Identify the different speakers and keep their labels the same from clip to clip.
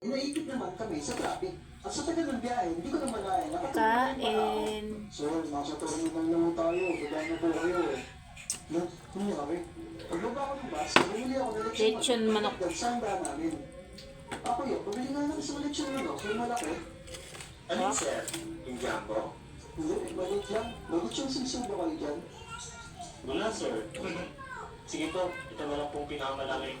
Speaker 1: Naipit naman kami sa traffic. At sa tagal ng biyahe, hindi ko naman kaya.
Speaker 2: Kain.
Speaker 1: Sir, nasa terminal naman tayo. Baba na po kayo. No, kunyari. Paglaba ako ng bus, bumili ako ng
Speaker 2: Lechon manok.
Speaker 1: Sanda namin. Ako yun, pabili nga namin sa lechon manok. Yung malaki.
Speaker 3: Ano sir? Yung jumbo?
Speaker 1: Hindi, maliit lang. Maliit yung sumsubo kayo dyan.
Speaker 3: Wala sir. Sige po, ito na lang pong pinakamalaki.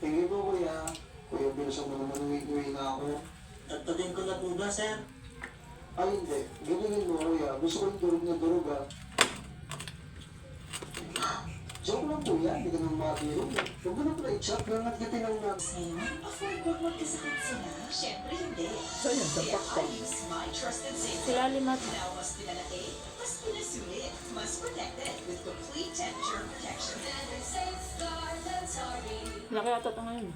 Speaker 1: Tingin mo kuya. Kuya, binusan mo naman uwi na ako.
Speaker 3: Tagtagin ko na po ba sir?
Speaker 1: Ay hindi, ganyan mo kuya. Gusto ko yung durog na durog ha. Joke lang kuya, hindi ka naman makabiro. Huwag mo na pala i-chat na nagtitinang na.
Speaker 4: Ngayon, afford mo magkasakit sila? Siyempre hindi.
Speaker 5: Sayang, tampak pa.
Speaker 4: Kaya I use my trusted safe.
Speaker 2: Sila limat.
Speaker 4: Now, mas pinalaki, mas pinasulit, mas protected with complete temperature protection.
Speaker 2: Laki ata ito ngayon.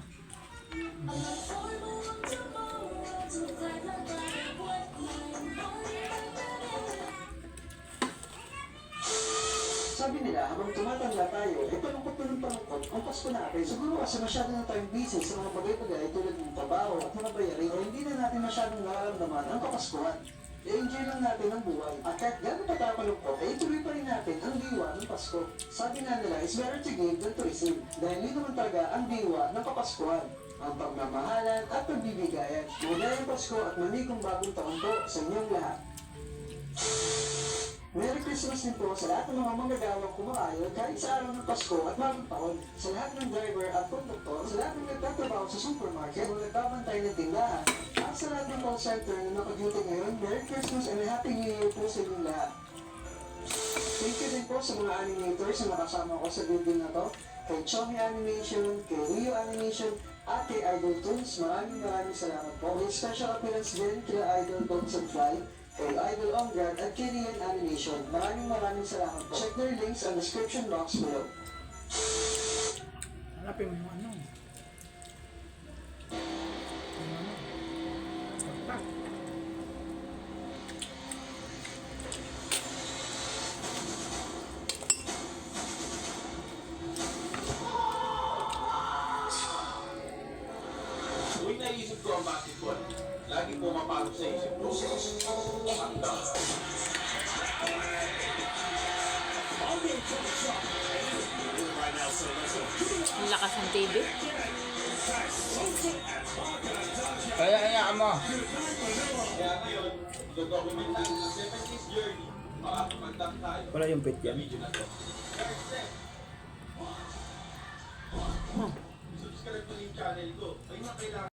Speaker 1: Sabi nila, habang tumatanda tayo, palungkot na ng palungkot ang Pasko natin. Siguro kasi masyado na tayong busy sa mga bagay-bagay tulad ng trabaho at mga bayarin o hindi na natin masyadong nararamdaman ang Kapaskuhan. I-enjoy lang natin ang buhay. At kahit gano'n pa tayo palungkot, ay ituloy pa rin natin ang diwa ng Pasko. Sabi nga nila, it's better to give than to receive. Dahil yun naman talaga ang diwa ng Kapaskuhan. Ang pagmamahalan at pagbibigayan. Maligayang Pasko at maligong bagong taon po sa inyong lahat. Merry Christmas din po sa lahat ng mga manggagawang kumakayod kahit sa araw ng Pasko at bagong taon. Sa lahat ng driver at konduktor, sa lahat ng nagtatrabaho sa supermarket o nagbabantay ng tindahan, at sa lahat ng call center na nakaduty ngayon, Merry Christmas and Happy New Year po sa inyong lahat. Thank you din po sa mga animators na nakasama ko sa video na to. Kay Chomi Animation, kay Rio Animation, at kay Idol Toons. Maraming salamat po. May special appearance din kila Idol Toons and Fly, kay Idol Ongrad at kay Rian Animation. Maraming salamat po. Check their links on the description box below.
Speaker 5: Hanapin mo yung ano. Yung ano. Bakit?
Speaker 3: Tuwing naisip ko ang basketball, lagi po mapasok sa isip ko. Handa.
Speaker 2: Ang lakas ng TV.
Speaker 5: Kaya hayaan mo.
Speaker 3: Kaya ngayon, dodocument natin ang 7 days journey para kumandang tayo
Speaker 5: Wala yung pit
Speaker 3: sa
Speaker 5: yan.
Speaker 3: video na to. Subscribe ko yung channel ko. Ay, kailangan